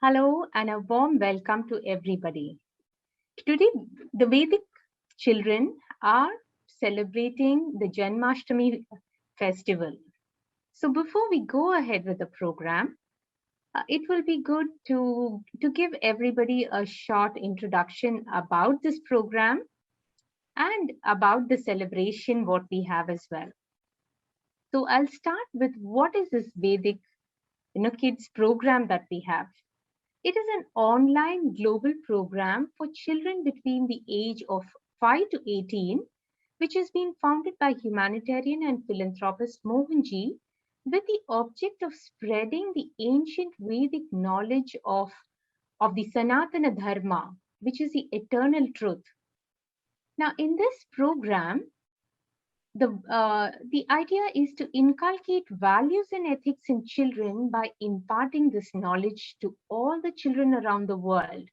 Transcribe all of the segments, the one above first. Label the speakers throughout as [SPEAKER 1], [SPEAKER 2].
[SPEAKER 1] Hello and a warm welcome to everybody. Today, the Vedic children are celebrating the Janmashtami festival. So, before we go ahead with the program, it will be good to give everybody a short introduction about this program and about the celebration what we have as well. So, I'll start with what is this Vedic kids program that we have. It is an online global program for children between the age of 5 to 18, which has been founded by humanitarian and philanthropist Mohanji with the object of spreading the ancient Vedic knowledge of the Sanatana Dharma, which is the eternal truth. Now, in this program, the idea is to inculcate values and ethics in children by imparting this knowledge to all the children around the world,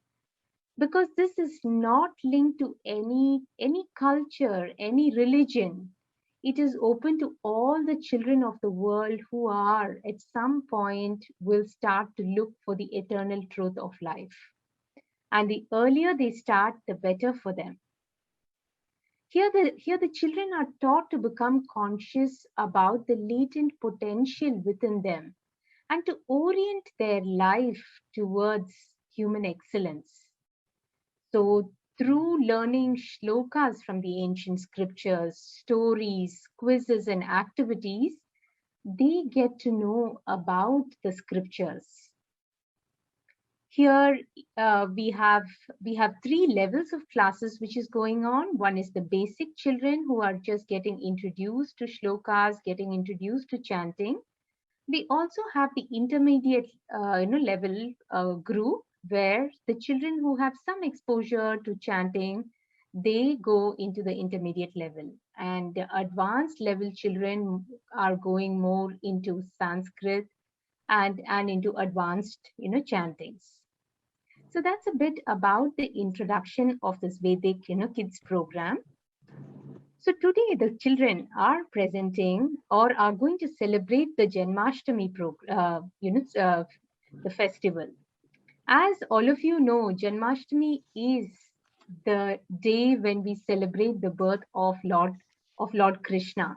[SPEAKER 1] because this is not linked to any culture, any religion. It is open to all the children of the world who are at some point will start to look for the eternal truth of life, and the earlier they start, the better for them. Here the children are taught to become conscious about the latent potential within them and to orient their life towards human excellence. So, through learning shlokas from the ancient scriptures, stories, quizzes, and activities, they get to know about the scriptures. Here we have three levels of classes which is going on. One is the basic children who are just getting introduced to shlokas, getting introduced to chanting. We also have the intermediate level group where the children who have some exposure to chanting, they go into the intermediate level, and the advanced level children are going more into Sanskrit and into advanced chantings. So that's a bit about the introduction of this Vedic kids program. So today the children are presenting or are going to celebrate the Janmashtami the festival. As all of you know, Janmashtami is the day when we celebrate the birth of Lord Krishna,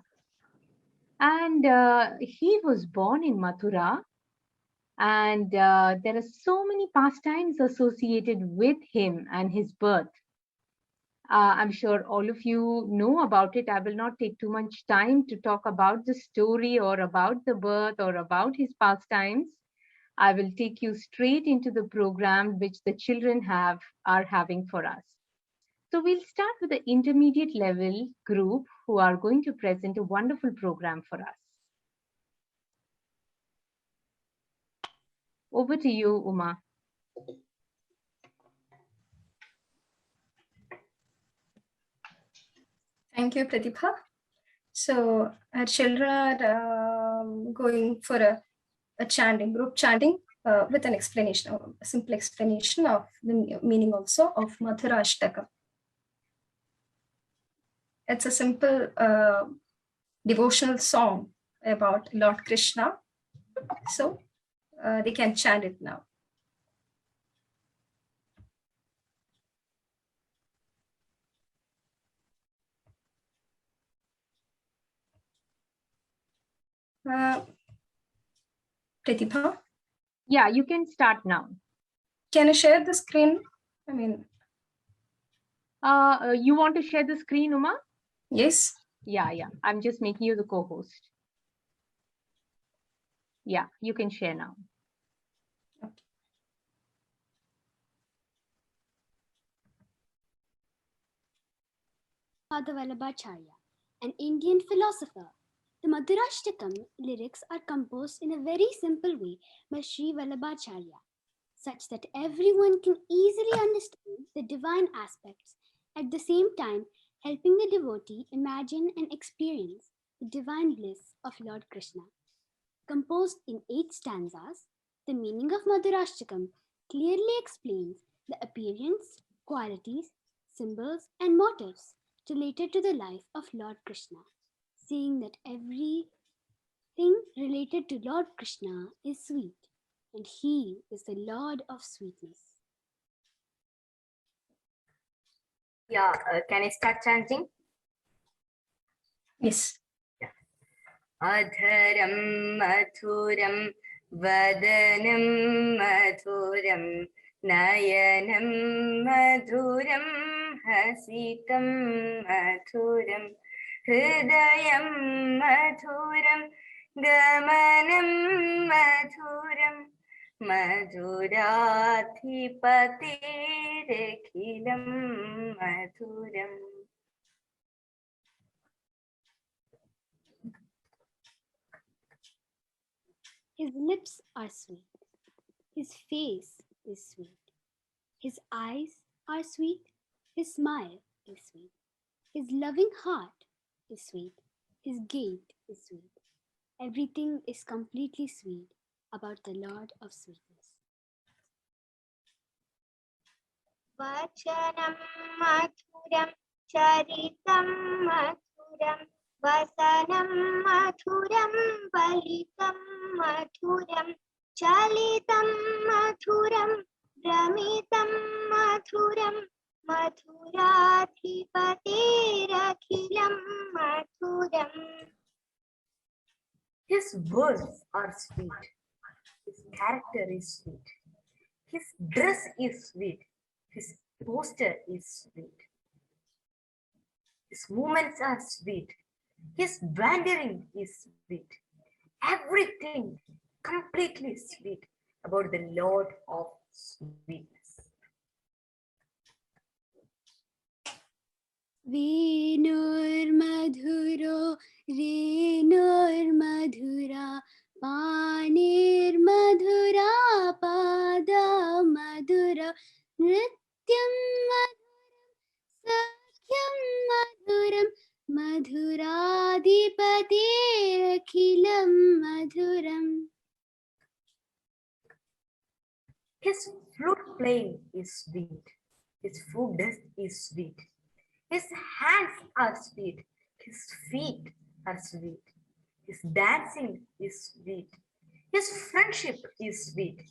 [SPEAKER 1] and he was born in Mathura, and there are so many pastimes associated with him and his birth. I'm sure all of you know about it. I will not take too much time to talk about the story or about the birth or about his pastimes. I will take you straight into the program which the children are having for us. So we'll start with the intermediate level group who are going to present a wonderful program for us. Over to you, Uma.
[SPEAKER 2] Thank you, Pratibha. So our children are going for a chanting, group chanting with an explanation, a simple explanation of the meaning also of Mathura Ashtaka. It's a simple devotional song about Lord Krishna. So they can chant it now. Pratibha?
[SPEAKER 1] Yeah, you can start now.
[SPEAKER 2] Can you share the screen? I mean,
[SPEAKER 1] you want to share the screen, Uma?
[SPEAKER 2] Yes.
[SPEAKER 1] Yeah. I'm just making you the co-host. Yeah, you can share now.
[SPEAKER 2] Okay.
[SPEAKER 3] Vallabhacharya, an Indian philosopher. The Madhurashtakam lyrics are composed in a very simple way by Sri Vallabhacharya, such that everyone can easily understand the divine aspects, at the same time helping the devotee imagine and experience the divine bliss of Lord Krishna. Composed in 8 stanzas, the meaning of Madhurashtakam clearly explains the appearance, qualities, symbols, and motives related to the life of Lord Krishna, saying that everything related to Lord Krishna is sweet. and He is the Lord of sweetness.
[SPEAKER 4] Yeah, can I start chanting?
[SPEAKER 2] Yes.
[SPEAKER 4] अधरं मधुरं वदनं मधुरं नयनं मधुरं हसितं मधुरं हृदयं मधुरं गमनं मधुरं मधुराधिपतिरखिलं मधुरम्.
[SPEAKER 3] His lips are sweet. His face is sweet. His eyes are sweet. His smile is sweet. His loving heart is sweet. His gait is sweet. Everything is completely sweet about the Lord of sweetness.
[SPEAKER 5] वचनं मधुरं चरितं मधुरं वसनं मधुरं फलितं मधुरं चलितं मधुरं भ्रमितं मधुरं मधुराधिपतिरखिलं मधुरम्.
[SPEAKER 4] His words are sweet. His character is sweet. His dress is sweet. His posture is sweet. His movements are sweet. His wandering is sweet. Everything completely sweet about the Lord of sweetness.
[SPEAKER 3] वेणुर्मधुरो रेणुर्मधुरा पाणिर्मधुरा पादा मधुर नृत्यं मधुरं सख्यं मधुरं मधुराधिपतिरखिलं मधुरम्.
[SPEAKER 4] His flute playing is sweet. His food dust is sweet. His hands are sweet. His feet are sweet. His dancing is sweet. His friendship is sweet.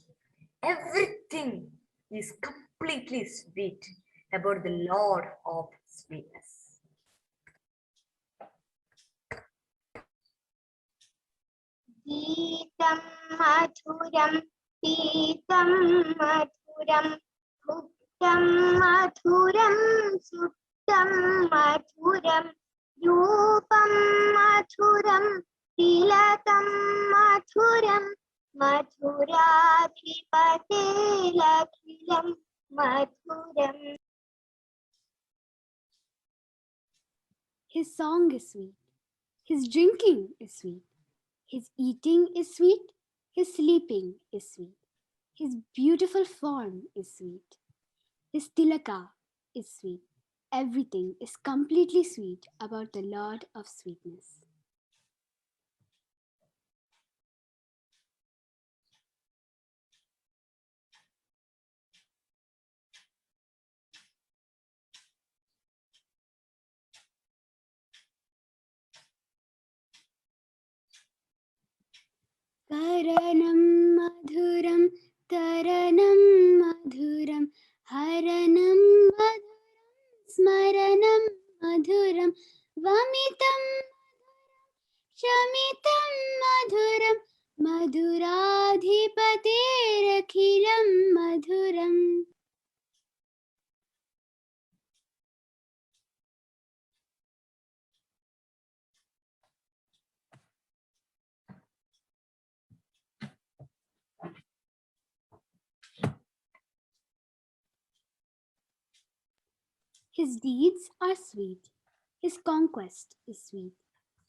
[SPEAKER 4] Everything is completely sweet about the Lord of sweetness.
[SPEAKER 5] गीतं मधुरं पीतं मधुरं भुक्तं मधुरं सुप्तं मधुरं रूपं मधुरं तिलकं मधुरं मधुराधिपतिरखिलं मधुरम्.
[SPEAKER 3] His song is sweet. His drinking is sweet. His eating is sweet. His sleeping is sweet. His beautiful form is sweet. His tilaka is sweet. Everything is completely sweet about the Lord of sweetness. करणं मधुरं तरणं मधुरं हरणं मधुरं स्मरणं मधुरं वमितं शमितं मधुरं मधुराधिपतिरखिलं मधुरम्. His deeds are sweet. His conquest is sweet.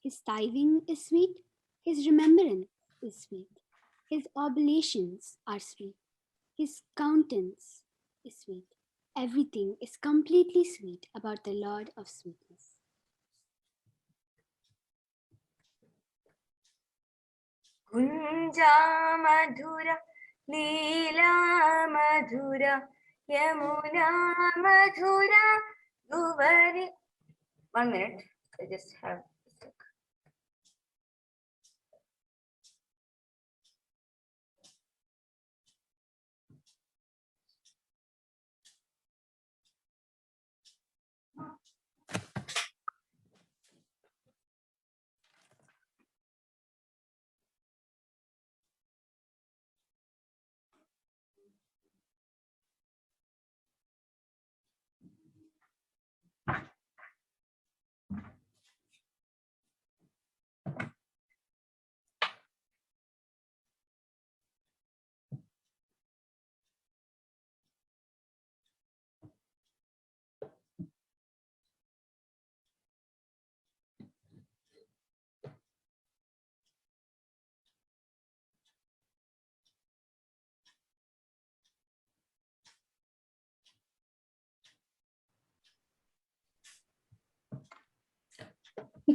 [SPEAKER 3] His tithing is sweet. His remembrance is sweet. His oblations are sweet. His countenance is sweet. Everything is completely sweet about the Lord of sweetness.
[SPEAKER 4] Kunja madhura, Leela madhura, Yamuna madhura, Guvari. 1 minute, I just have a sec.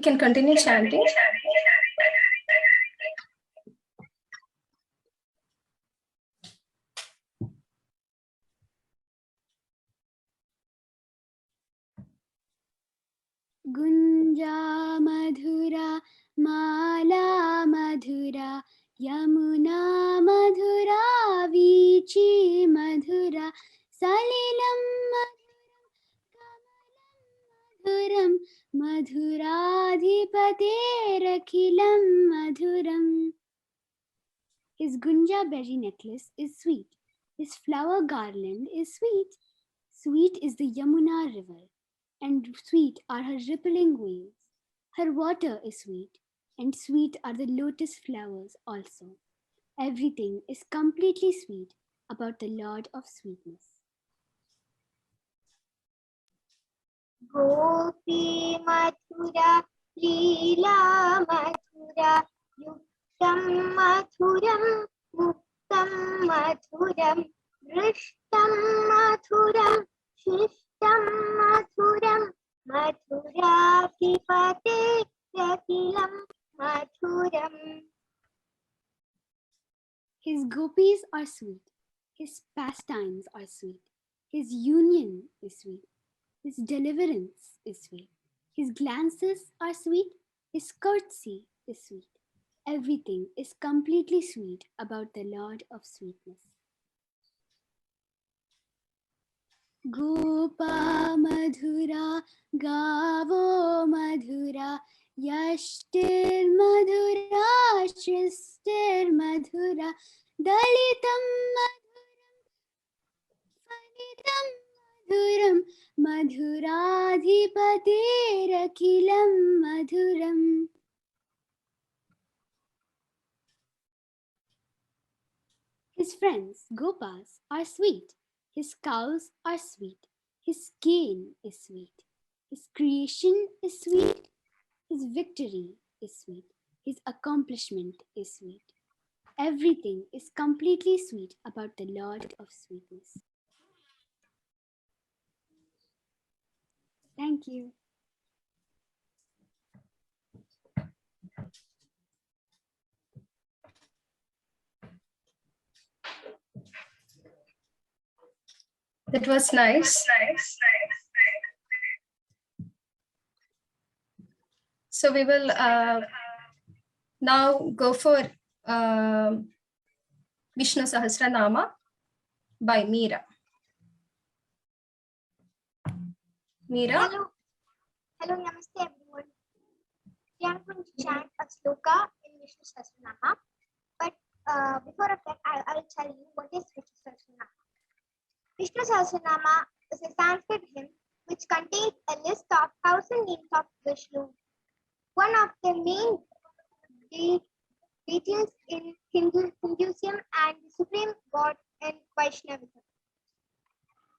[SPEAKER 2] can continue chanting.
[SPEAKER 3] Gunja madhura mala madhura yamuna madhura vichi madhura salilam madhuram madhuradhipaterakhilam madhuram. His gunja berry necklace is sweet. His flower garland is sweet. Sweet is the Yamuna river, and sweet are her rippling waves. Her water is sweet, and sweet are the lotus flowers also. Everything is completely sweet about the Lord of Sweetness.
[SPEAKER 5] गोपी मथुरा लीला मथुरा युक्तं मधुरं मुक्तं मधुरं दृष्टं मधुरं शिष्टं मधुरं मधुराधिपते रतिलं मधुरम्.
[SPEAKER 3] His gopis are sweet. His pastimes are sweet. His union is sweet. His deliverance is sweet. His glances are sweet. His courtesy is sweet. Everything is completely sweet about the Lord of Sweetness. Gopa Madhura Gavo Madhura Yashtir Madhura Shristir Madhura Dalitam Madhuram Madhuram Madhuradhipaterakhilam Madhuram. His friends, Gopas, are sweet. His cows are sweet. His gain is sweet. His creation is sweet. His victory is sweet. His accomplishment is sweet. Everything is completely sweet about the Lord of Sweetness. Thank you.
[SPEAKER 2] That was nice. So we will now go for Vishnu Sahasranama by Meera. Meera?
[SPEAKER 5] Hello, namaste everyone. We are going to chant a sloka in Vishnu Sahasranama. But before that, I will tell you what is Vishnu Sahasranama. Vishnu Sahasranama is a Sanskrit hymn which contains a list of 1,000 names of Vishnu, one of the main deities in Hinduism and the supreme god in Vaishnavism.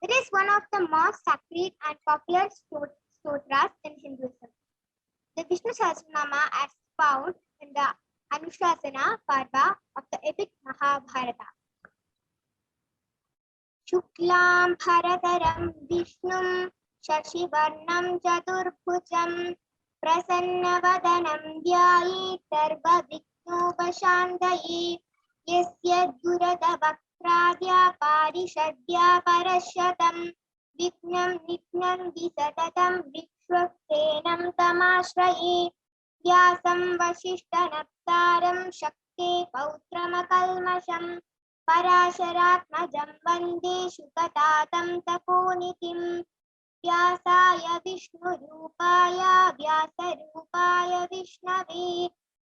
[SPEAKER 5] It is one of the most sacred and popular stotras in Hinduism. The Vishnu Sahasranama is found in the Anushasana Parva of the epic Mahabharata. Shuklam Bharataram Vishnum Shashivarnam Chaturbhujam Prasannavadanam Dhyayi Sarva Vignopashantaye Yasya Durada Vaktradya Parishadya Parashatam Vignam Nityam Visatatam Vikshvaktenam Tamashraye Vyasam Vasishtanaptaram Shakte Pautramakalmasham Parasharatmajam Vande Shukatatam Taponitiam Vyasaya Vishnurupaya Vyasarupaya Vishnave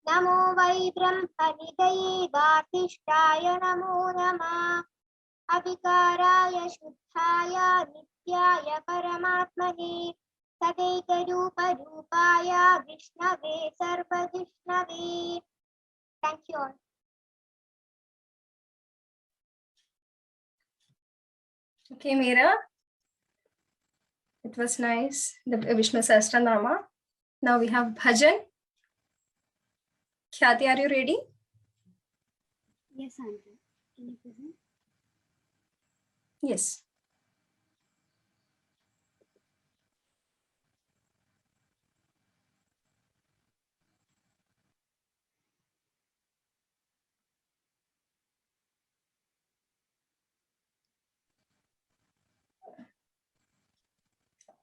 [SPEAKER 5] Namo Vai Brahmanidaye Vasishtaya Namo Namah Avikaraya Shuddhaya Nityaya Paramatmane Sadaika Rupaya Vishnave Sarva Vishnave. Thank you all.
[SPEAKER 2] Okay, Meera. It was nice, the Vishnu Sahasranama. Now we have Bhajan. Khyati, are you ready?
[SPEAKER 3] Yes, Andrew. Can you present?
[SPEAKER 2] Yes.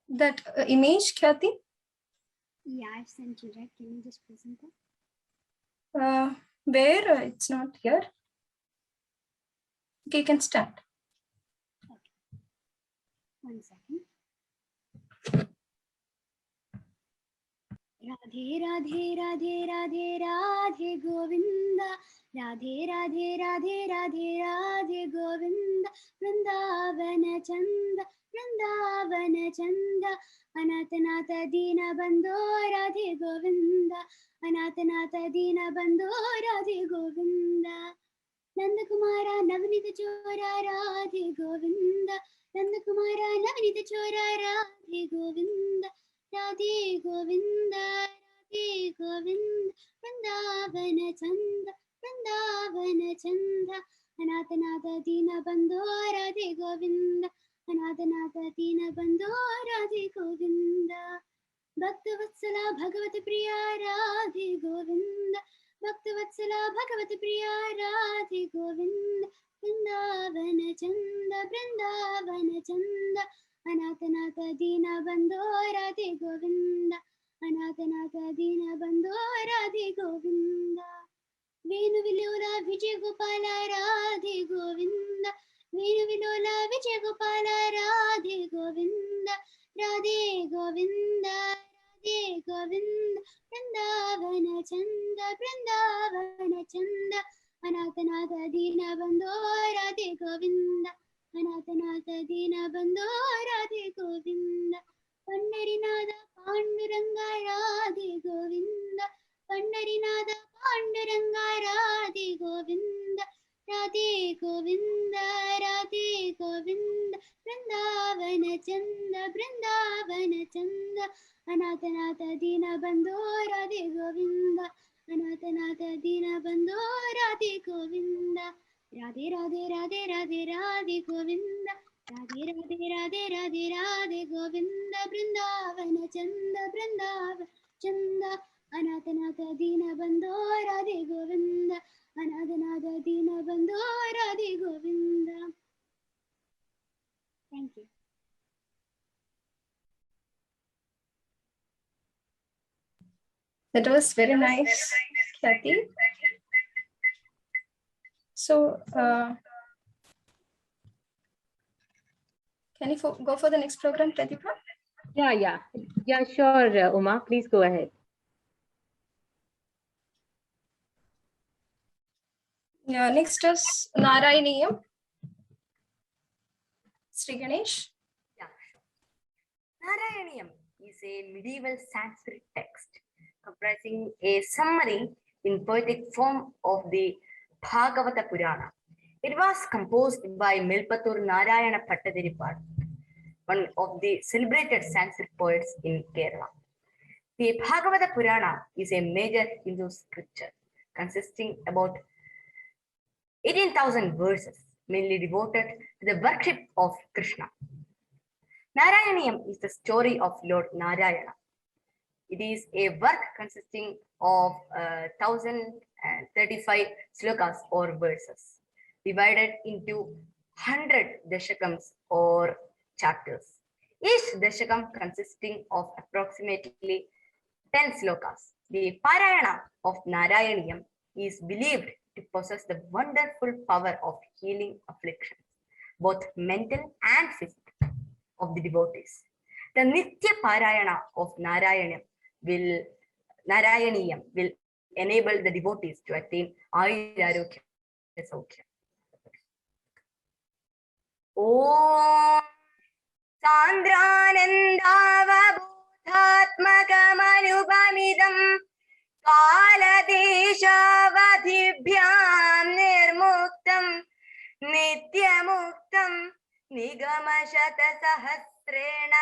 [SPEAKER 2] that image, Khyati?
[SPEAKER 3] Yeah, I've sent you, right? Can you just present that?
[SPEAKER 2] Where? It's not here. Okay, you can start.
[SPEAKER 3] 1 second. Radhe Radhe Radhe Radhe Radhe Govinda, Radhe Radhe Radhe Radhe Radhe Govinda, Vrindavana Chanda, Vrindavana Chanda, Anatanata Dina Bandho Radhe Govinda, Anatanata Dina Bandho Radhe Govinda, Nandakumara Navanita Chora Radhe Govinda, Nandakumara Navanita Chora Radhe Govinda, Radhe Govinda, Radhe Govinda, Vrindavana Chanda, Vrindavana Chanda, Anatanata Dina Bandho Radhe Govinda, Anatanata Dina Bandho Radhe Govinda, Bhaktavatsala Bhagavat Priya Radhe Govinda, Bhaktavatsala Bhagavat Priya Radhe Govinda, Vrindavana Chanda, Vrindavana Chanda, Anatanata Dina Bandho Radhe Govinda, Anatanata Dina Bandho Radhe Govinda, Venu Vilola Vijay Gopala Radhe Govinda, Venu Vilola Vijay Gopala Radhe Govinda, Radhe Govinda, Radhe Govinda, Vrindavana Chanda, Vrindavana Chanda, Anatanata Dina Bandho Radhe Govinda, Anatanata Dina Bandho Radhe Govinda, Pandarinada Panduranga Radhe Govinda, Pandarinada Panduranga Radhe Govinda, Radhe Govinda, Radhe Govinda, Vrindavana Chanda, Vrindavana Chanda, Anatanata Dina Bandho Radhe Govinda, Anatanata Dina Bandho Radhe Govinda, Radhe Radhe Radhe Radhe Radhe Govinda, Radhe Radhe Radhe Radhe Radhe Govinda, Vrindavana Chanda, Vrindavana Chanda, Anatanata Dina Bandho Radhe Govinda, Anatanata Dina Bandho Radhe Govinda. Thank you.
[SPEAKER 2] That was very nice, Khyati. So, can you go for the next program, Pratibha?
[SPEAKER 1] Yeah, sure, Uma, please go ahead.
[SPEAKER 2] Yeah, next is Narayaniyam. Sri Ganesh.
[SPEAKER 4] Yeah, sure. Narayaniyam is a medieval Sanskrit text comprising a summary in poetic form of the Bhagavata Purana. It was composed by Milpatur Narayana Pattadiripad, one of the celebrated Sanskrit poets in Kerala. The Bhagavata Purana is a major Hindu scripture consisting about 18,000 verses, mainly devoted to the worship of Krishna. Narayaniyam is the story of Lord Narayana. It is a work consisting of 1,035 slokas or verses, divided into 100 dashakams or chapters. Each dashakam consisting of approximately 10 slokas. The Parayana of Narayaniyam is believed to possess the wonderful power of healing afflictions, both mental and physical, of the devotees. The Nitya Parayana of Narayaniyam will enable the devotees to attain Ayurarogya Saukya. Om Sandranandavabodhatmakamanubamidam Kaladeshavadhibhyam nirmuktam Nityamuktam Nigamashata Sahasrena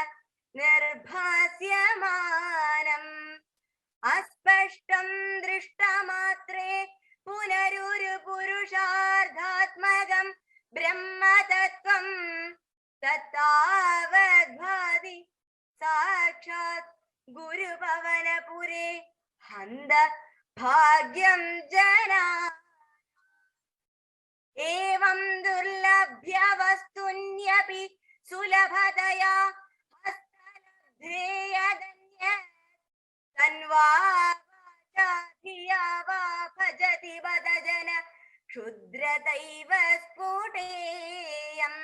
[SPEAKER 4] Nirbhasyamanam Aspashtam Drishtamatre Punaruru Purushardhatmagam Brahma Tattvam Tattavadbhadi Sakshat Guru Pavanapure Handa Bhagyam Jana Evam Durlabhya Vastunyapi Sulabhataya ध्येयधन्य तन्वा वाचा धिया वा भजति बदजन क्षुद्रतैव स्फुटेयम्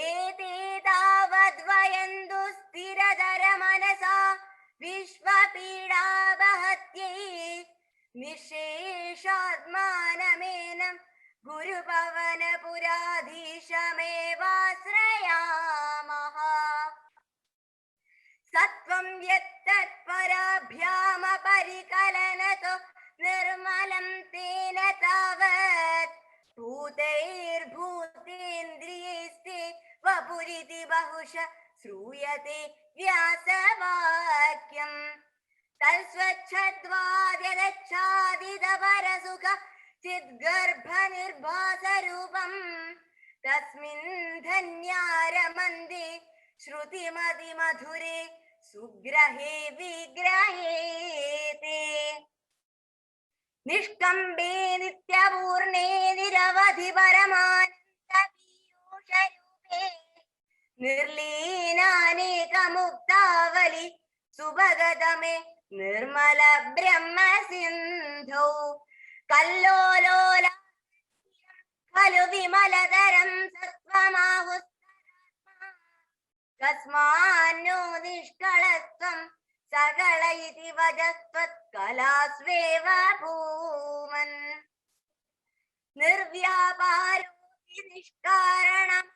[SPEAKER 4] एते तावद्वयन्तु स्थिरधर मनसा विश्वपीडावहत्यै निःशेषात्मानमेनं गुरुपवनपुराधीशमेवाश्रयामः सत्वं यत्तत्पराभ्यामपरिकलनतो निर्मलं तेन तावत् भूतैर्भूतेन्द्रियैस्ते वपुरिति बहुश श्रूयते व्यासवाक्यम् तत्स्वच्छत्वाद्यदच्छादितपरसुख चिद्गर्भनिर्भासरूपम् तस्मिन् धन्यारमन्दे श्रुतिमतिमधुरे सुग्रहे विग्रहेते निष्कम्बे नित्यपूर्णे निरवधि परमानन्दपीयूषरूपे निर्लीनानेकमुक्तावलि सुभगतमे निर्मल ब्रह्म सिन्धौ कल्लोलोला खलु विमलतरं सत्त्वमाहुस्तरात्मा कस्मान्नो निष्कळत्वं सकल इति वजस्त्वत्कलास्वेव भूमन् निर्व्यापारो निष्कारणं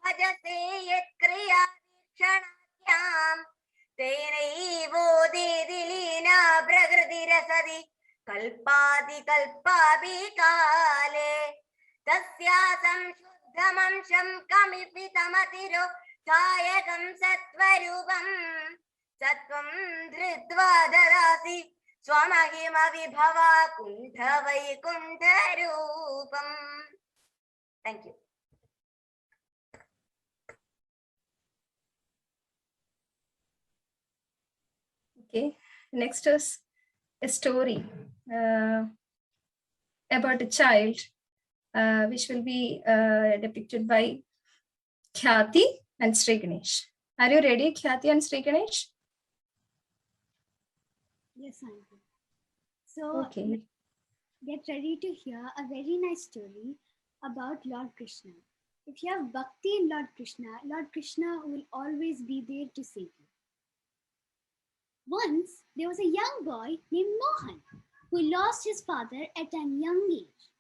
[SPEAKER 4] भजसे यत्क्रियादीक्षणाख्याम् तेनैवोदेति लीना प्रकृतिरसति कल्पादिकल्पापि काले तस्या संशुद्धमंशं कमिपि तमतिरो ध्यायकं सत्त्वरूपं सत्त्वं धृत्वा ददासि स्वमहिमविभवा कुण्ठवैकुण्ठरूपम्. Thank you.
[SPEAKER 2] Okay, next is a story about a child, which will be depicted by Khyati and Sri Ganesh. Are you ready, Khyati and Sri Ganesh?
[SPEAKER 3] Yes, I am. So
[SPEAKER 2] Okay.
[SPEAKER 3] get ready to hear a very nice story about Lord Krishna. If you have bhakti in Lord Krishna will always be there to save you. Once there was a young boy named Mohan who lost his father at a young age.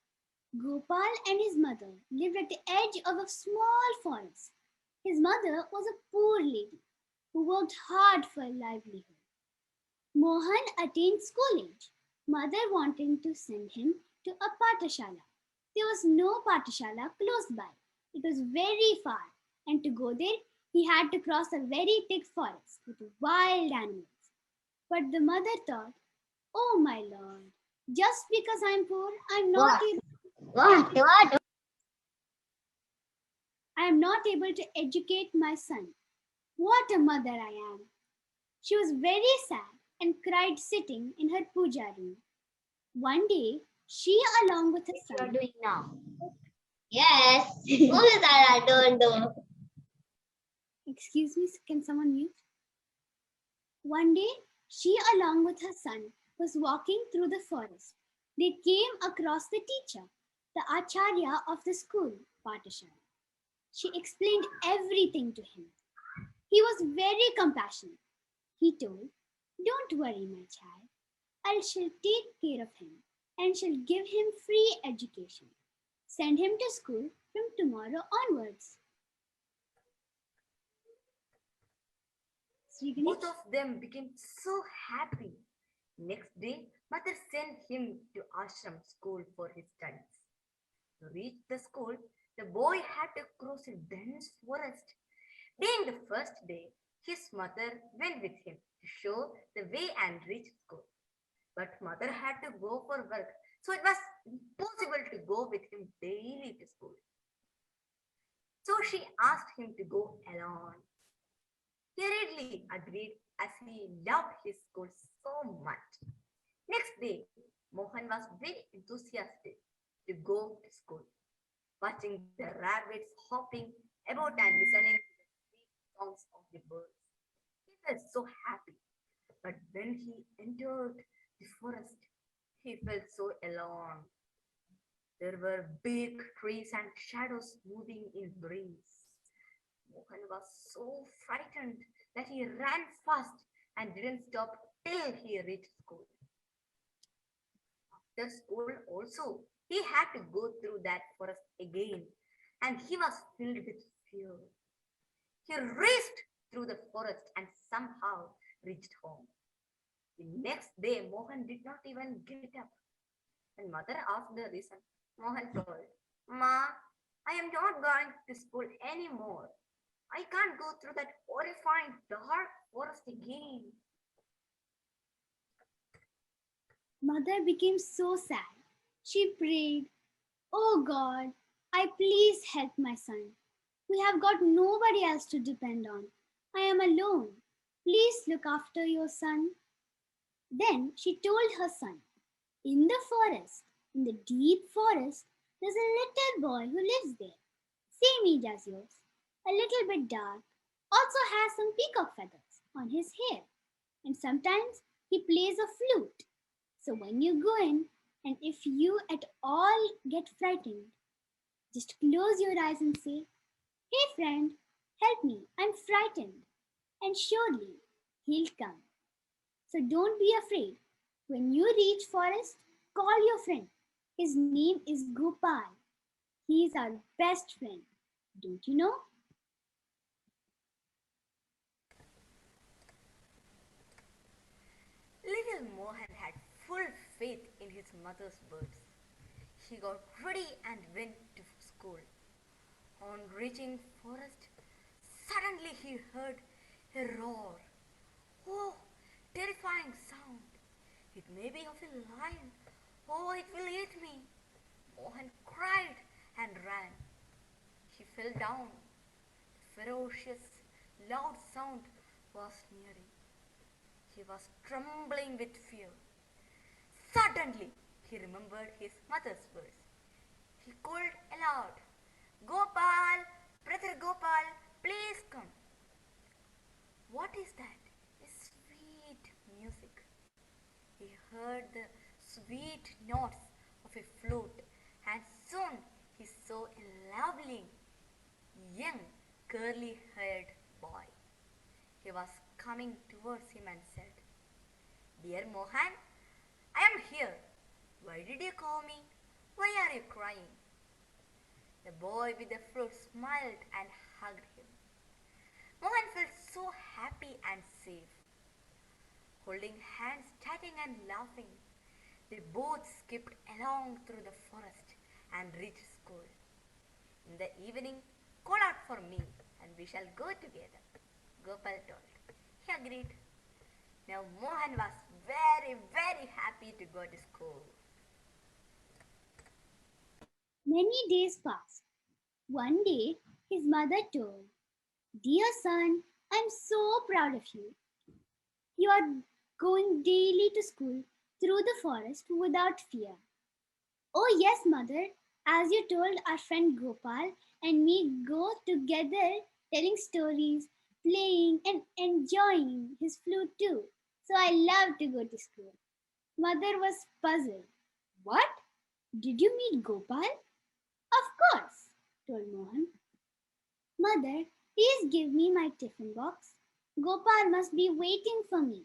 [SPEAKER 3] Gopal and his mother lived at the edge of a small forest. His mother was a poor lady who worked hard for a livelihood. Mohan attained school age. Mother wanted to send him to a patashala. There was no patashala close by. It was very far, and to go there, he had to cross a very thick forest with wild animals. But the mother thought, "Oh my lord, just because I'm poor, I am not able to educate my son. What a mother I am." She was very sad and cried sitting in her puja room. One day, she along with her
[SPEAKER 6] You are
[SPEAKER 3] son.
[SPEAKER 6] doing now. Yes. Who is that? I don't know.
[SPEAKER 3] Excuse me, can someone mute? One day, she along with her son was walking through the forest. They came across the teacher, the acharya of the school, Patashala. She explained everything to him. He was very compassionate. He told, "Don't worry, my child. I shall take care of him and shall give him free education. Send him to school from tomorrow onwards." Sri Ganesh?
[SPEAKER 4] Both of them became so happy. Next day, mother sent him to ashram school for his studies. To reach the school, the boy had to cross a dense forest. Being the first day, his mother went with him to show the way and reach school. But mother had to go for work, so it was impossible to go with him daily to school. So she asked him to go alone. He readily agreed as he loved his school so much. Next day, Mohan was very enthusiastic to go to school. Watching the rabbits hopping about and listening to the sweet songs of the birds, he felt so happy. But when he entered the forest, he felt so alone. There were big trees and shadows moving in breeze. Mohan was so frightened that he ran fast and didn't stop till he reached school. After school also, he had to go through that forest again, and he was filled with fear. He raced through the forest and somehow reached home. The next day, Mohan did not even get up. When mother asked the reason, Mohan told, Ma, I am not going to school anymore. I can't go through that horrifying dark forest again.
[SPEAKER 3] Mother became so sad. She prayed, "Oh God, I please help my son. We have got nobody else to depend on. I am alone. Please look after your son." Then she told her son, "In the forest, in the deep forest, there's a little boy who lives there. Same age as yours, a little bit dark, also has some peacock feathers on his hair, and sometimes he plays a flute. So when you go in, and if you at all get frightened, just close your eyes and say, 'Hey friend, help me, I'm frightened.' And surely he'll come. So don't be afraid. When you reach forest, call your friend. His name is Gopal. He is our best friend. Don't you know?"
[SPEAKER 4] Little Mohan had full faith in his mother's words. He got ready and went to school. On reaching forest, suddenly he heard a roar. Oh, terrifying sound. It may be of a lion. Oh, it will eat me. Mohan cried and ran. He fell down. The ferocious, loud sound was nearing. He was trembling with fear. Suddenly, he remembered his mother's words. He called aloud, "Gopal, brother Gopal, please come." What is that? A sweet music. He heard the sweet notes of a flute, and soon he saw a lovely, young, curly-haired boy. He was coming towards him and said, "Dear Mohan, I am here. Why did you call me? Why are you crying?" The boy with the flute smiled and hugged him. Mohan felt so happy and safe. Holding hands, chatting and laughing, they both skipped along through the forest and reached school. In the evening, call out for me and we shall go together, Gopal told. He agreed. Now Mohan was very, very happy to go to school.
[SPEAKER 3] Many days passed. One day, his mother told, "Dear son, I'm so proud of you. You are going daily to school through the forest without fear." "Oh, yes, mother. As you told our friend Gopal and me go together telling stories, playing, and enjoying his flute too. So I love to go to school." Mother was puzzled. "What? Did you meet Gopal?" "Of course," told Mohan. "Mother, please give me my tiffin box. Gopal must be waiting for me."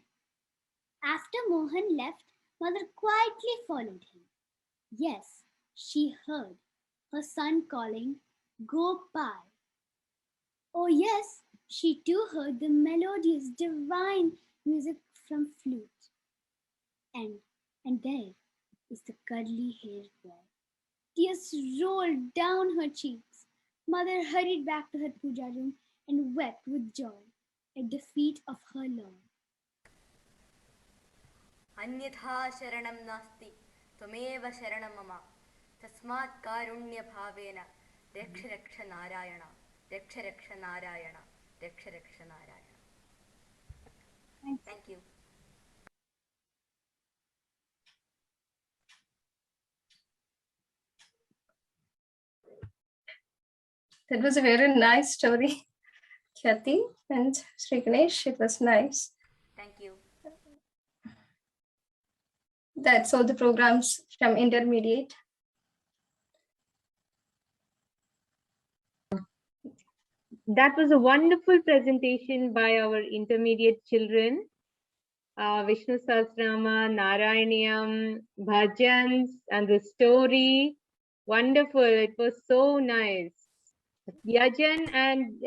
[SPEAKER 3] After Mohan left, Mother quietly followed him. Yes, she heard her son calling Gopal. Oh, yes, she too heard the melodious, divine music from flute. And there is the curly-haired boy. Tears rolled down her cheeks. Mother hurried back to her puja room and wept with joy at the feet of her Lord.
[SPEAKER 4] Anyatha sharanam nasti, tvameva sharanam mama, tasmat karunya bhavena, raksha raksha narayana, raksha raksha narayana, raksha raksha narayana. Thank you.
[SPEAKER 2] That was a very nice story. Khyati and Sri Ganesh. It was nice.
[SPEAKER 4] Thank you.
[SPEAKER 2] That's all the programs from intermediate.
[SPEAKER 1] That was a wonderful presentation by our intermediate children. Vishnu Sahasranama, Narayaniam, bhajans, and the story. Wonderful. It was so nice. Yajan and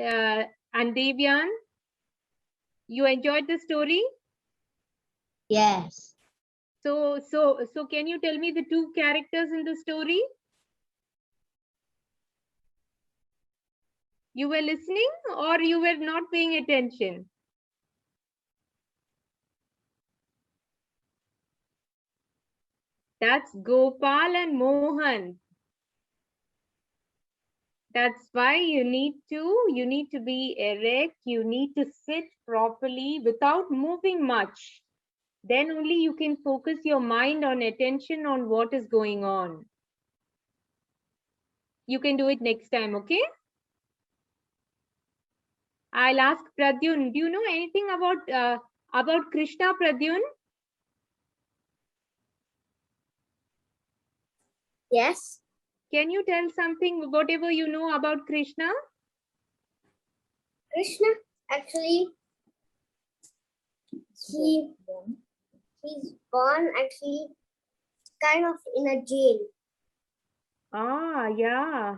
[SPEAKER 1] Devyan, you enjoyed the story?
[SPEAKER 6] Yes.
[SPEAKER 1] So can you tell me the two characters in the story? You were listening or you were not paying attention? That's Gopal and Mohan. That's why you need to be erect. You need to sit properly without moving much. Then only you can focus your mind on attention on what is going on. You can do it next time, okay? I'll ask Pradyun. Do you know anything about Krishna, Pradyun?
[SPEAKER 6] Yes.
[SPEAKER 1] Can you tell something, whatever you know about Krishna?
[SPEAKER 6] Krishna actually he's born actually kind of in a jail.
[SPEAKER 1] Ah, yeah.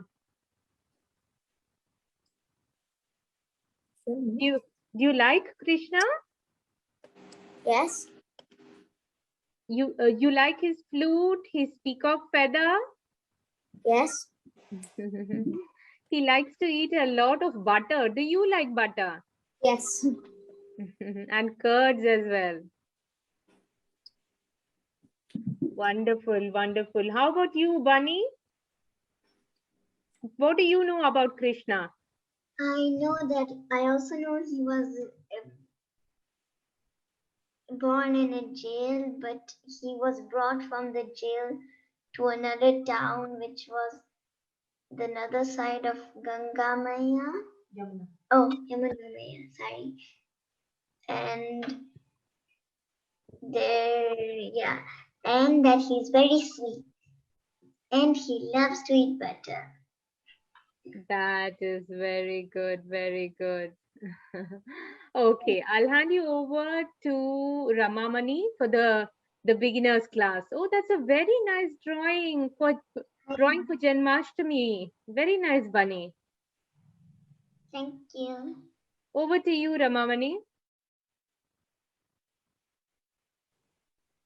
[SPEAKER 1] Do you like Krishna?
[SPEAKER 6] Yes.
[SPEAKER 1] You like his flute, his peacock feather?
[SPEAKER 6] Yes.
[SPEAKER 1] He likes to eat a lot of butter. Do you like butter?
[SPEAKER 6] Yes.
[SPEAKER 1] And curds as well. Wonderful, wonderful. How about you, Bunny? What do you know about Krishna?
[SPEAKER 6] I know that. I also know he was born in a jail, but he was brought from the jail to another town, which was the other side of Ganga Maya. Yamuna. Oh, Yamuna Maya, sorry. And there, yeah, and that he's very sweet, and he loves to eat butter.
[SPEAKER 1] That is very good, very good. Okay, I'll hand you over to Ramamani for the beginners class. Oh, that's a very nice drawing for Janmashtami. Very nice, Bunny.
[SPEAKER 6] Thank you.
[SPEAKER 1] Over to you, Ramamani.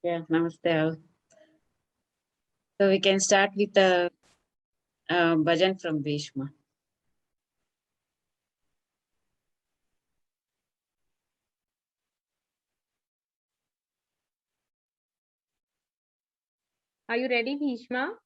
[SPEAKER 7] Yeah, namaste all. So we can start with the bhajan from Bhishma.
[SPEAKER 1] Are you ready, Bhishma?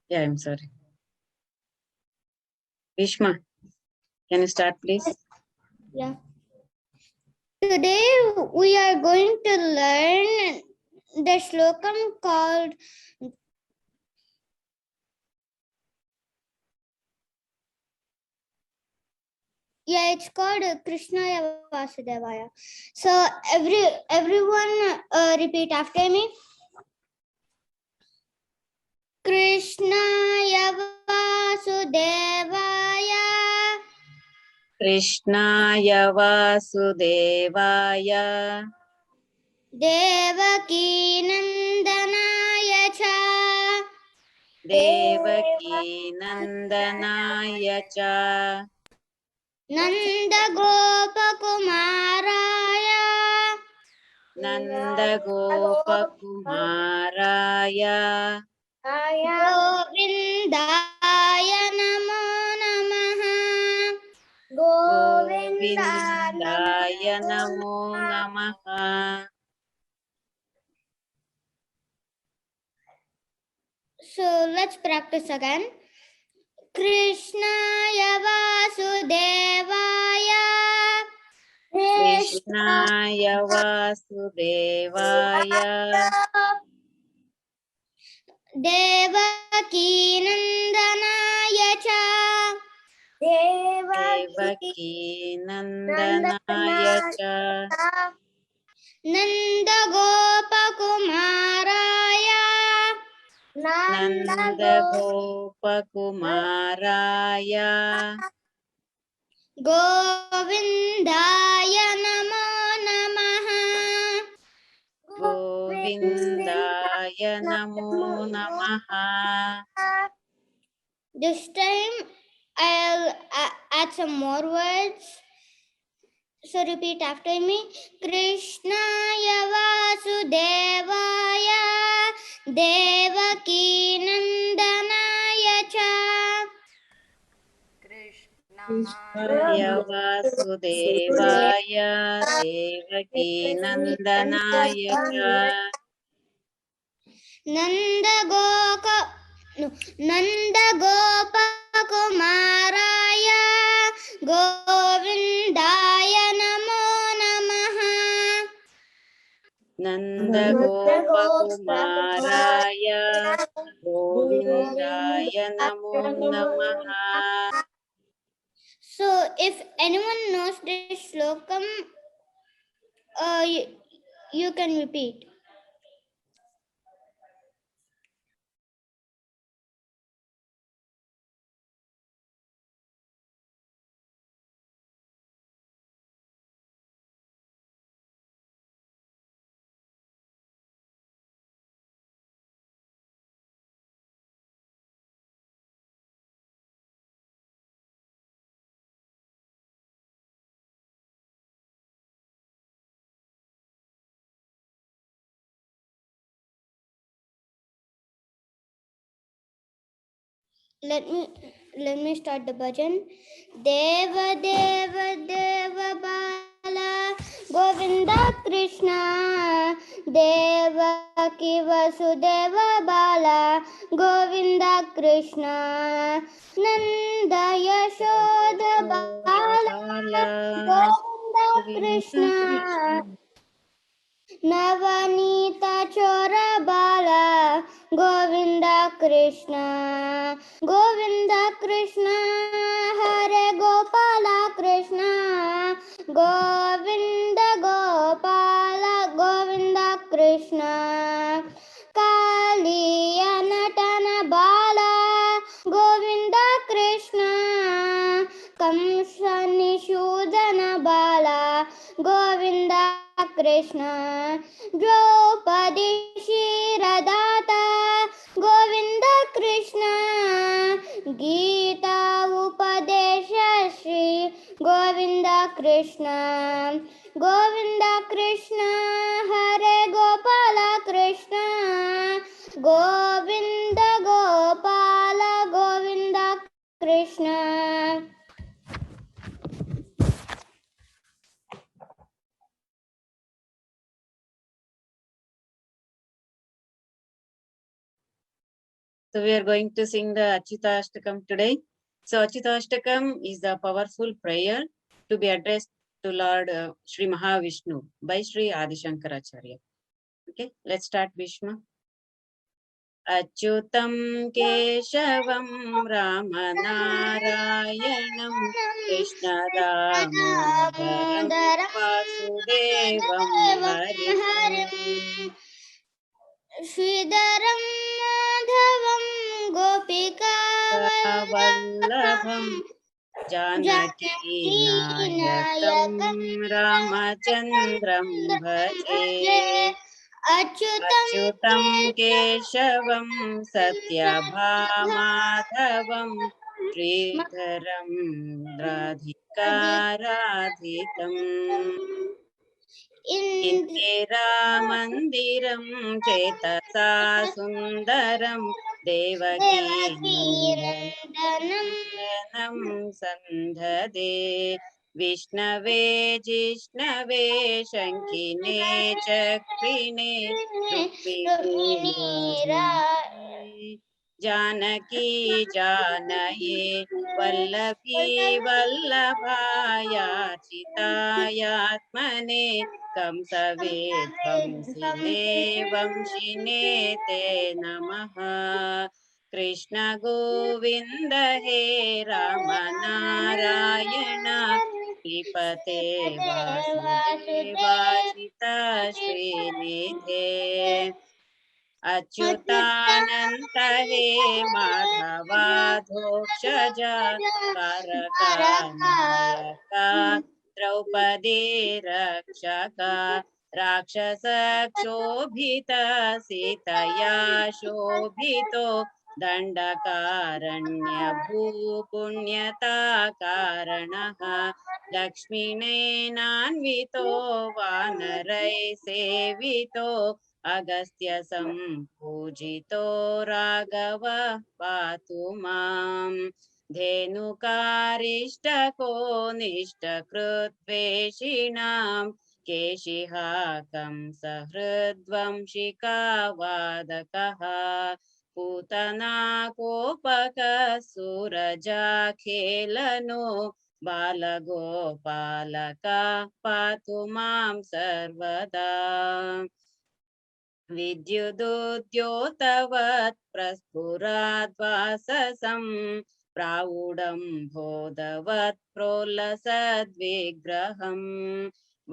[SPEAKER 7] Yeah, I'm sorry. Bhishma, can you start, please?
[SPEAKER 6] Yeah. Today we are going to learn the shlokam called it's called Krishnaya Vasudevaya. So everyone repeat after me. Krishnaya Vasudevaya.
[SPEAKER 7] Krishnaya Vasudevaya.
[SPEAKER 6] Devaki Nandanaya cha.
[SPEAKER 7] Devaki Nandanaya cha.
[SPEAKER 6] Nanda Gopakumaraya.
[SPEAKER 7] Nanda Gopakumaraya.
[SPEAKER 6] Govindaya Namo Namaha.
[SPEAKER 7] Govindaya गोविन्दाय नमो नमः.
[SPEAKER 6] So let's practice again. Krishnaya Vasudevaya.
[SPEAKER 7] कृष्णाय वासुदेवाय
[SPEAKER 6] Devaki Nandanaya cha.
[SPEAKER 7] Devaki नन्दनाय च
[SPEAKER 6] Nanda Gopakumaraya.
[SPEAKER 7] नन्दगोपकुमाराय
[SPEAKER 6] Govindaya Namo Namaha.
[SPEAKER 7] गोविन्दाय नमो नमः.
[SPEAKER 6] This time I'll add some more words. So repeat after me. Krishnaya Vasudevaya Devaki Nandanaya cha.
[SPEAKER 7] कृष्णाय वासुदेवाय देवकी नन्दनाय च
[SPEAKER 6] Nanda Gopakumaraya Govindaya Namo Namaha.
[SPEAKER 7] नन्दगोपकुमाराय गोविन्दाय नमो नमः.
[SPEAKER 6] So if anyone knows this slokam, you can repeat. Let me start the bhajan. Deva Deva Deva Bala Govinda Krishna Devaki Vasudeva Bala Govinda Krishna Nanda Yashoda Bala Govinda Krishna Navanita Chora Bala Govinda Krishna Govinda Krishna Hare Gopala Krishna Govinda Gopala Govinda Krishna Kaliya Natana Bala Govinda Krishna Kamsa Nishudana Bala Govinda Krishna Draupadi Shiradata Govinda Krishna Gita Upadesha Shri Govinda Krishna Govinda Krishna Hare Gopala Krishna Govinda Gopala Govinda Krishna.
[SPEAKER 7] So we are going to sing the Achyutashtakam today. So Achyutashtakam is the powerful prayer to be addressed to Lord Sri Mahavishnu by Sri Adi Shankaracharya. Okay, let's start Bhishma. Achyutam Keshavam Ramanarayanam Krishna Damodaram Vasudevam Harim
[SPEAKER 6] Sridharam Madhavam Gopika
[SPEAKER 7] Vallabham Janaki Nayakam Ramachandram Bhaje Achyutam Keshavam Satyabhamadhavam Sridharam Radhikaradhikam Indira Mandiram Chetasa Sundaram Devaki Nandanam Sandhade विष्णवे जिष्णवे शङ्खिने चक्रिणे रुक्मिणी जानकी जानये वल्लभी वल्लभायार्चितायात्मने कंसवेध्वंसिने वंशिने ते नमः कृष्ण गोविन्द हे राम नारायण श्रीपते वासुदेवाचिता श्रीनिधे अच्युतानन्त हे माधवाधोक्षजा कारकानायका द्रौपदी रक्षका राक्षसक्षोभित सीतया शोभितो दण्डकारण्यभूपुण्यता कारणः लक्ष्मीनेनान्वितो वानरैः सेवितो अगस्त्य सम्पूजितो राघव पातु माम् धेनुकारिष्टको निष्टकृद्वेषिणां केशिः कंसहृद्वंशिका वादकः पूतना कोपकसुरजाखेलनो बालगोपालका पातु मां सर्वदा विद्युदुद्योतवत् प्रस्फुराद्वाससं प्राऊढं बोधवत् प्रोल्लसद्विग्रहम्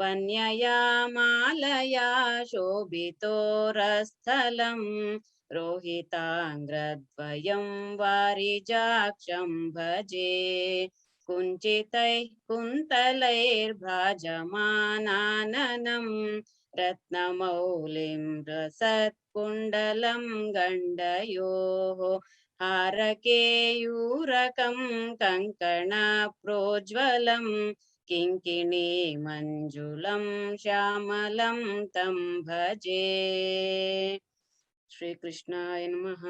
[SPEAKER 7] वन्यया मालया शोभितोरस्थलं रोहिताङ्ग्रद्वयं वारिजाक्षं भजे कुञ्चितैः कुन्तलैर्भ्राजमानाननं रत्नमौलिं रसत्कुण्डलं गण्डयोः हारकेयूरकं कङ्कणप्रोज्ज्वलं किङ्किणी मञ्जुलं श्यामलं तं भजे श्रीकृष्णाय नमः।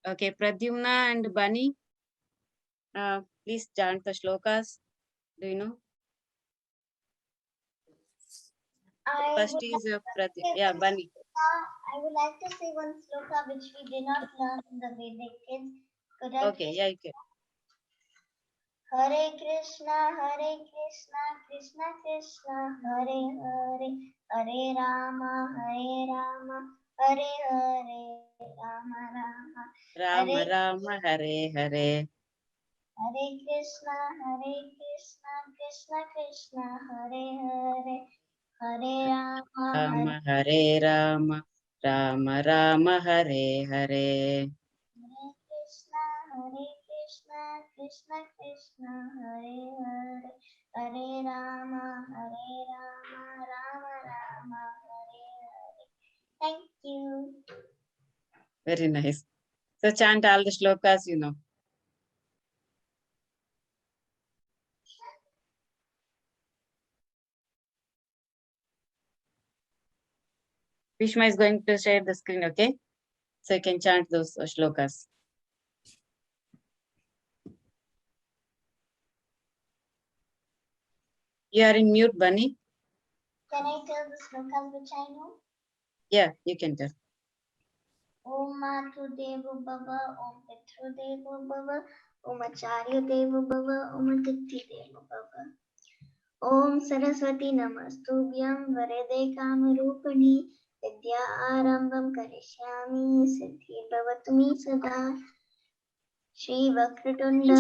[SPEAKER 7] Okay, Pradyumna and Bunny, please chant the shlokas. Do you know? First is yeah, Bunny.
[SPEAKER 6] I would like to say one sloka which we did not learn in the Vedic kids. Could I
[SPEAKER 7] Okay, yeah, you can.
[SPEAKER 6] Hare Krishna, Krishna Krishna, Hare Hare, Hare Rama, Hare Hare, Rama Rama,
[SPEAKER 7] Rama Rama, Hare Hare.
[SPEAKER 6] Hare Krishna, Krishna Krishna, Hare Hare, Hare Rama,
[SPEAKER 7] Rama Hare Rama, Rama Rama, Hare Hare.
[SPEAKER 6] Hare Krishna, Krishna Krishna, Hare Hare, Hare Rama, Rama Rama, Hare Hare. Thank you.
[SPEAKER 7] Very nice. So chant all the shlokas, you know. Bhishma is going to share the screen, okay? So you can chant those shlokas. You are in mute, Bunny.
[SPEAKER 6] Can I tell the slokas which I know?
[SPEAKER 7] Yeah, you can tell.
[SPEAKER 6] Om Matru Devo Bhava, Om Pitru Devo Bhava, Om Acharya Devo Bhava, Om Atithi Devo Bhava. Om Saraswati Namastubhyam Varade Kamarupani Vidya Arambam Karishyami Siddhi Bhavatu Me Sada Shri Vakratunda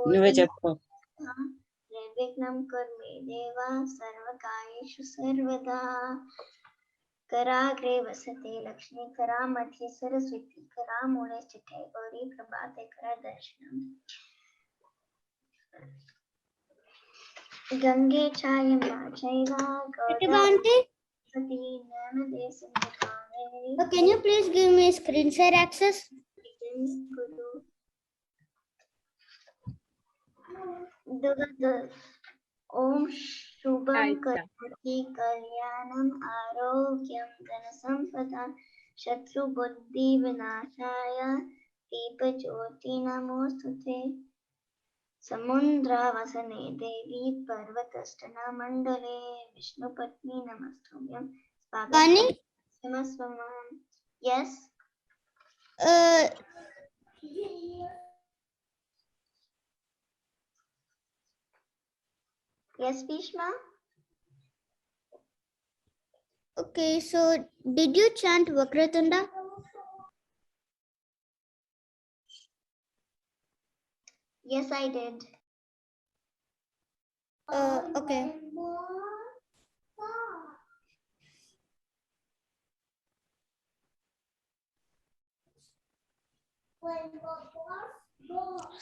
[SPEAKER 7] Nuve cheppo.
[SPEAKER 6] Nirvignam Kurme Deva Sarvakayeshu Sarvada Karagre Vasate Lakshmi Karamadhi Saraswati Karamule Chite Gauri Prabhate Karadarshanam Gange Chayama Chaiva Gaudavati Namade Sindhakaveri.
[SPEAKER 3] Can you please give me screen share access?
[SPEAKER 6] The Om Shubham
[SPEAKER 1] Aisha.
[SPEAKER 6] Karoti Kalyanam Arogyam Dhanasampadan Shatru Buddhi Vinashaya Deepa Jyoti Namostute Samundravasane Devi Parvatastana Mandale Vishnu Patni Namastubhyam
[SPEAKER 8] Bunny?
[SPEAKER 6] Samasvamam. Yes. Yes, Bhishma.
[SPEAKER 8] Okay, so did you chant Vakratunda?
[SPEAKER 6] Yes, I did.
[SPEAKER 8] Okay.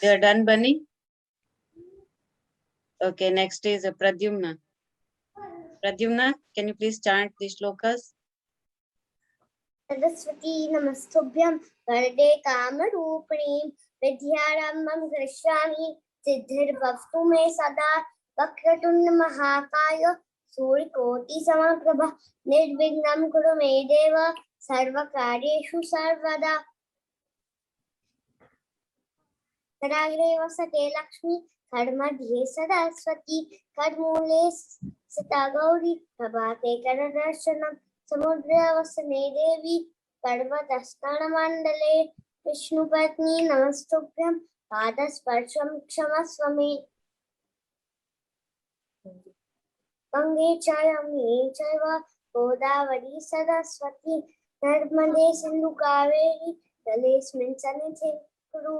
[SPEAKER 7] You are done, Bunny? Okay, next is Pradyumna. Pradyumna, can you please chant the shlokas?
[SPEAKER 8] Saraswati Namastubhyam Varade Kamarupani Vidyaramam Krishyami Siddhir Bhavtu Me Sada Vakratunda Mahakaya Surikoti Samaprabha Nirvignam Kuru Me Deva Sarvakaryeshu Sarvada Karagre Vasate Lakshmi Karmadhye Saraswati Karmule Sita Gauri Prabhate Karadarsanam Samudravasane Devi Parvatastana Mandale Vishnu Patni Namastubhyam Padasparsham Kshamaswami Gange Chayami Chaiva Godavari Saraswati Narmade Sindhu Kaveri Dalesmin Sanithe Kuru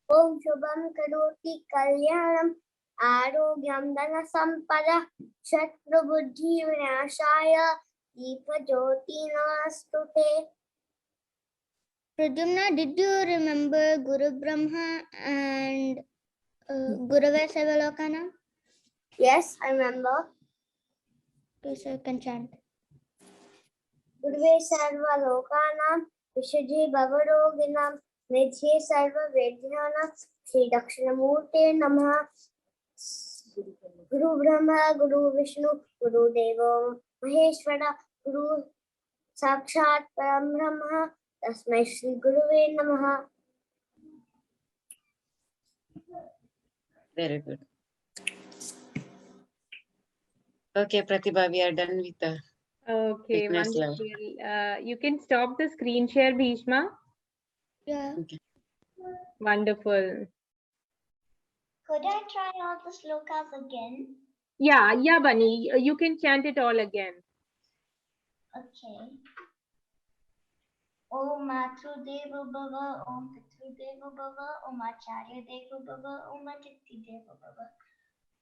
[SPEAKER 8] Om Shubham Karoti Kalyanam Arogyam Dana Sampada Shatru Buddhi Vinashaya Deepa Jyoti Namastute. Pradyumna, did you remember Guru Brahma and Gurave Savalokana? Yes, I remember. Okay, so you can chant. Gurve Sarva Lokanam Vishaji Bhavaroginam Nidhye Sarva Vedyanam Sri Dakshinamurte Namaha Guru Brahma Guru Vishnu Guru Devo Maheshwara Guru Sakshat Param Brahma Tasmai Shri Guruve Namaha.
[SPEAKER 7] Very good. Okay, Pratibha, we are done with the
[SPEAKER 1] Okay,
[SPEAKER 7] beginner's level.
[SPEAKER 1] wonderful. You can stop the screen share, Bhishma.
[SPEAKER 8] Yeah.
[SPEAKER 7] Okay.
[SPEAKER 1] Wonderful.
[SPEAKER 6] Could I try all the slokas again?
[SPEAKER 1] Yeah, Bunny, you can chant it all again.
[SPEAKER 6] Okay. Om Matru Devo Bhava, Om Pitru Devo Bhava, Om Acharya Devo Bhava, Om Atithi Devo Bhava.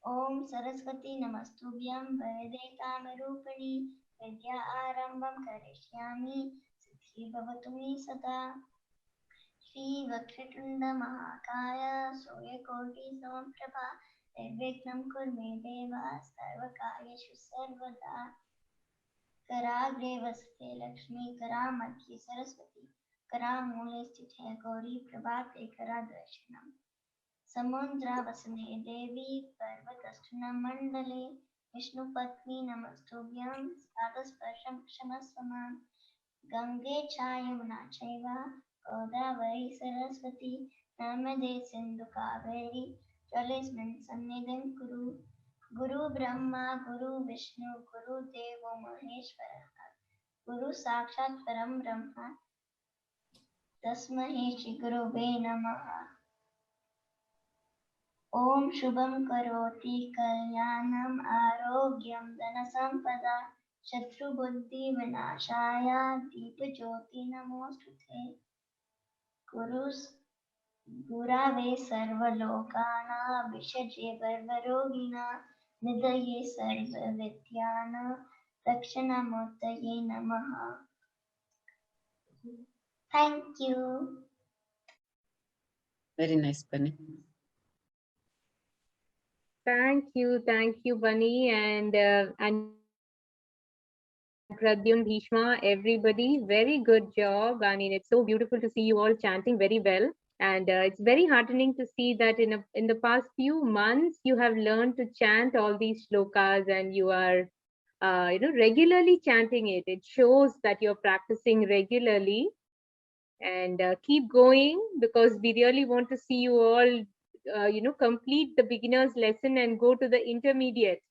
[SPEAKER 6] Om Saraswati Namastubhyam Varade Kamarupani Vidya Arambam Karishyami Siddhi Bhavatu Me Sada Shri Vakratunda Mahakaya Soyakoti Samprabha Nirvignam Kurme Deva Sarvakaryeshu Sarvada Karagre Vasate Lakshmi Karamadhye Saraswati Karamule Sthite Gauri Prabhate Karadarshanam Samundravasane Devi Parvatastana Mandale Vishnu Patni Namastubhyam Sadasparsham Kshamasvamam Gange Chayamuna Chaiva Godavari Saraswati Namade Sindhu Kaveri Jalesmin Sannidham Kuru Guru Brahma Guru Vishnu Guru Devo Maheshwara Guru Sakshat Param Brahma Tasmahe Shri Guruve Namaha. Om Shubham Karoti Kalyanam Arogyam Dhanasampada Shatru Buddhi Vinashaya Deepa Jyoti Namostute Gurave Sarva Lokana Vishaje Varvarogina Nidaye Sarva Vidyana Rakshanamurtaye Namaha. Thank you.
[SPEAKER 7] Very nice, Bunny.
[SPEAKER 1] Thank you, Bunny, and Pradyum, Bhishma, everybody. Very good job. I mean, it's so beautiful to see you all chanting very well. And it's very heartening to see that in the past few months, you have learned to chant all these shlokas, and you are regularly chanting it. It shows that you're practicing regularly, and keep going, because we really want to see you all, complete the beginner's lesson and go to the intermediate,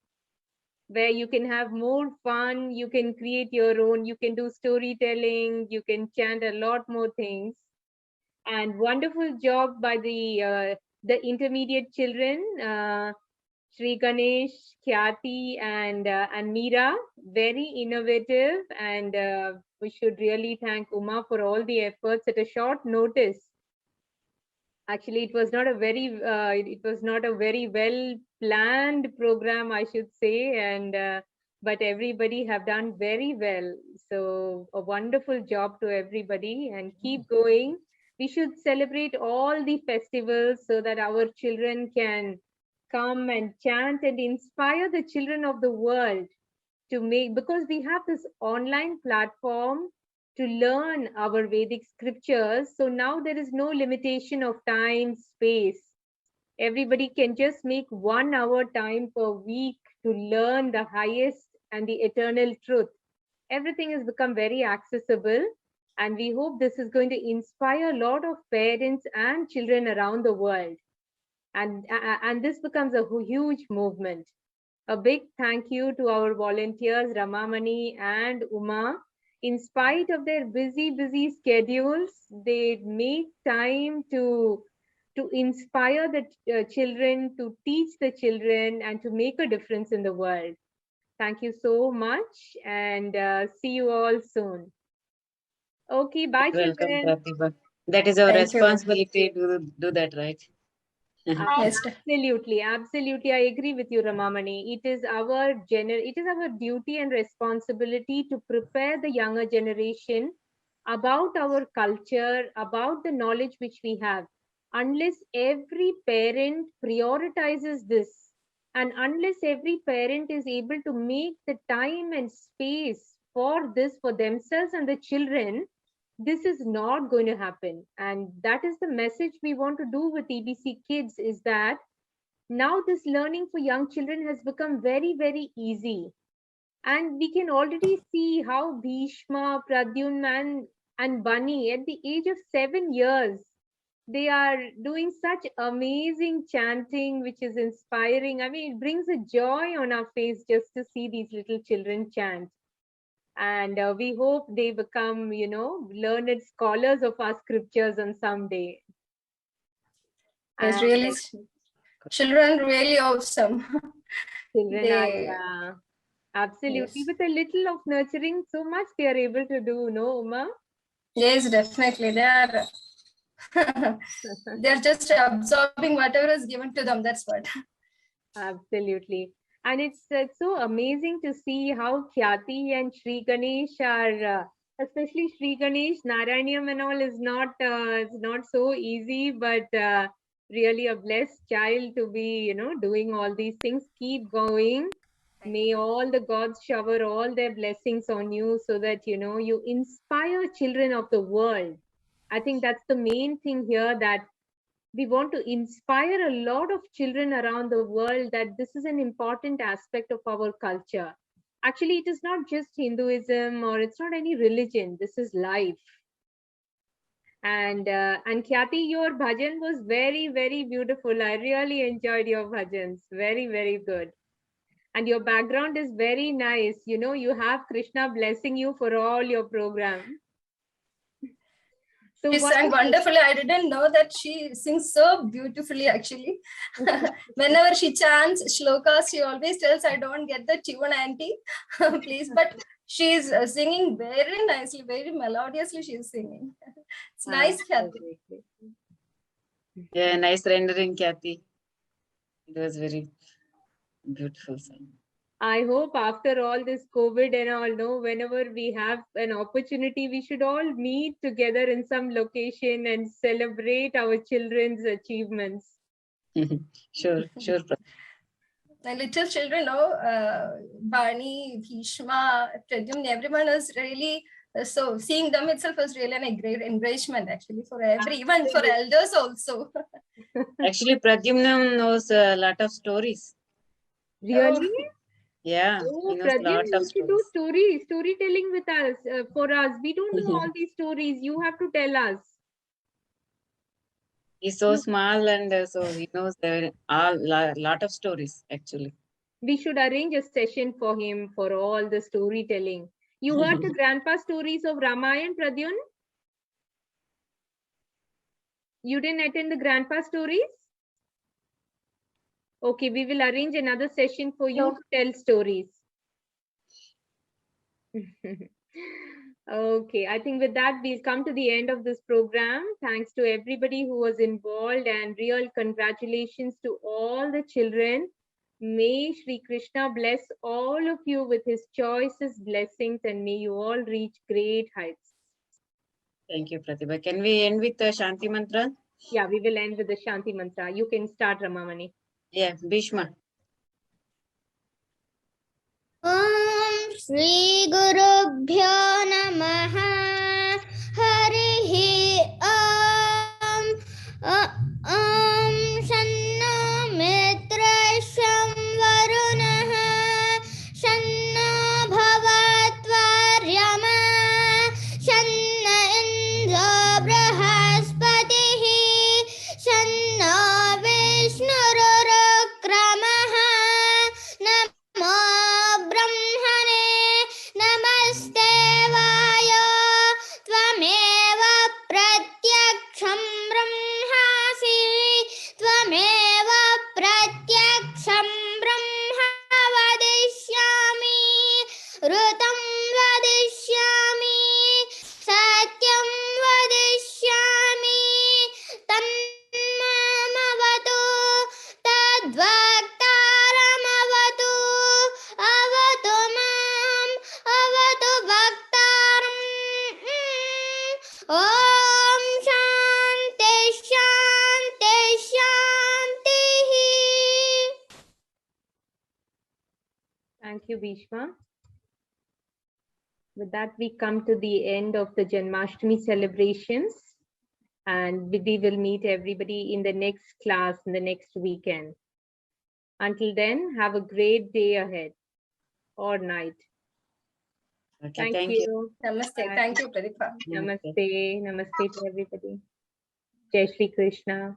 [SPEAKER 1] where you can have more fun, you can create your own, you can do storytelling, you can chant a lot more things. And wonderful job by the intermediate children, Sri Ganesh, Khyati, and Meera. Very innovative, and we should really thank Uma for all the efforts at a short notice. Actually, it was not a very well planned program, I should say, and but everybody have done very well. So a wonderful job to everybody, and keep going. We should celebrate all the festivals so that our children can come and chant and inspire the children of the world to make, because we have this online platform to learn our Vedic scriptures. So now there is no limitation of time, space. Everybody can just make 1 hour time per week to learn the highest and the eternal truth. Everything has become very accessible, and we hope this is going to inspire a lot of parents and children around the world. And this becomes a huge movement. A big thank you to our volunteers, Ramamani and Uma. In spite of their busy schedules, they make time to inspire the children, to teach the children, and to make a difference in the world. Thank you so much, and see you all soon. Okay, bye,
[SPEAKER 7] Welcome,
[SPEAKER 1] children.
[SPEAKER 7] Pratibha. That is our
[SPEAKER 2] Thank you.
[SPEAKER 7] responsibility to do that, right?
[SPEAKER 2] Yes.
[SPEAKER 1] Absolutely. I agree with you, Ramamani. It is our duty and responsibility to prepare the younger generation about our culture, about the knowledge which we have. Unless every parent prioritizes this, and unless every parent is able to make the time and space for this for themselves and the children, this is not going to happen. And that is the message we want to do with EBC Kids, is that now this learning for young children has become very easy. And we can already see how Bhishma, Pradyumna, and Bunny, at the age of 7 years, they are doing such amazing chanting, which is inspiring. I mean, it brings a joy on our face just to see these little children chant. And we hope they become, learned scholars of our scriptures on some day.
[SPEAKER 2] Yes,
[SPEAKER 1] And
[SPEAKER 2] really, children really awesome.
[SPEAKER 1] children are, absolutely.
[SPEAKER 2] Yes.
[SPEAKER 1] With a little of nurturing, so much they are able to do, no, Uma?
[SPEAKER 2] Yes, definitely. They are they're just absorbing whatever is given to them. That's what.
[SPEAKER 1] Absolutely. And it's so amazing to see how Khyati and Sri Ganesh are, especially Sri Ganesh, Narayaniam and all is not it's not so easy, but really a blessed child to be, doing all these things. Keep going. May all the gods shower all their blessings on you, so that, you inspire children of the world. I think that's the main thing here, that we want to inspire a lot of children around the world that this is an important aspect of our culture. Actually, it is not just Hinduism, or it's not any religion. This is life. And Khyati, your bhajan was very beautiful. I really enjoyed your bhajans. Very good. And your background is very nice. You have Krishna blessing you for all your program. So
[SPEAKER 2] she sang wonderfully. I didn't know that she sings so beautifully, actually. Whenever she chants shlokas, she always tells, I don't get the tune, auntie, please. But she's singing very nicely, very melodiously she's singing. It's nice, Khyati.
[SPEAKER 7] Yeah, nice rendering, Khyati. It was very beautiful song.
[SPEAKER 1] I hope after all this COVID and all, no, whenever we have an opportunity, we should all meet together in some location and celebrate our children's achievements.
[SPEAKER 7] Sure.
[SPEAKER 2] The little children, Barney, Bhishma, Pradyumna, everyone is really So seeing them itself was really a great encouragement actually for everyone, for elders also.
[SPEAKER 7] Actually, Pradyumna knows a lot of stories.
[SPEAKER 1] Really?
[SPEAKER 7] Yeah,
[SPEAKER 1] Oh,
[SPEAKER 7] he knows a
[SPEAKER 1] Pradyum
[SPEAKER 7] lot of
[SPEAKER 1] used to do
[SPEAKER 7] stories.
[SPEAKER 1] storytelling with us, for us. We don't know all these stories. You have to tell us.
[SPEAKER 7] He's so
[SPEAKER 1] No.
[SPEAKER 7] small and so he knows a lot of stories actually.
[SPEAKER 1] We should arrange a session for him for all the storytelling. You heard the grandpa stories of Ramayan, Pradyun? You didn't attend the grandpa stories? Okay, we will arrange another session for you
[SPEAKER 6] No.
[SPEAKER 1] to tell stories. Okay, I think with that, we'll come to the end of this program. Thanks to everybody who was involved and real congratulations to all the children. May Shri Krishna bless all of you with his choicest blessings and may you all reach great heights.
[SPEAKER 7] Thank you, Pratibha. Can we end with the Shanti Mantra?
[SPEAKER 1] Yeah, we will end with the Shanti Mantra. You can start, Ramamani.
[SPEAKER 7] Yeah, Bhishma.
[SPEAKER 8] Om Shri Gurubhyo Namaha Harihi Om Shanno Mitrasham Varunaha Shanno Bhavatvaryama Shanna Indra Brahaspatihi Shanno Vishnururkramaha Namo Brahmane Namaste Vaya Tvameva Pratyaksham Brahmasi Tvameva Pratyaksham Brahma Vadishyami Rutam Vadishyami Satyam Vadishyami Tanmamavatu Tadvaktaramavatu Avatu Mam Avatu Bhaktaram Om Shanti Shanti Shanti.
[SPEAKER 1] Thank you, Bhishma. With that, we come to the end of the Janmashtami celebrations. And we will meet everybody in the next class in the next weekend. Until then, have a great day ahead or night.
[SPEAKER 7] Okay,
[SPEAKER 1] Thank you.
[SPEAKER 2] Namaste.
[SPEAKER 1] Bye.
[SPEAKER 2] Thank you, Pratibha.
[SPEAKER 1] Namaste. Namaste to everybody. Jai Shri Krishna.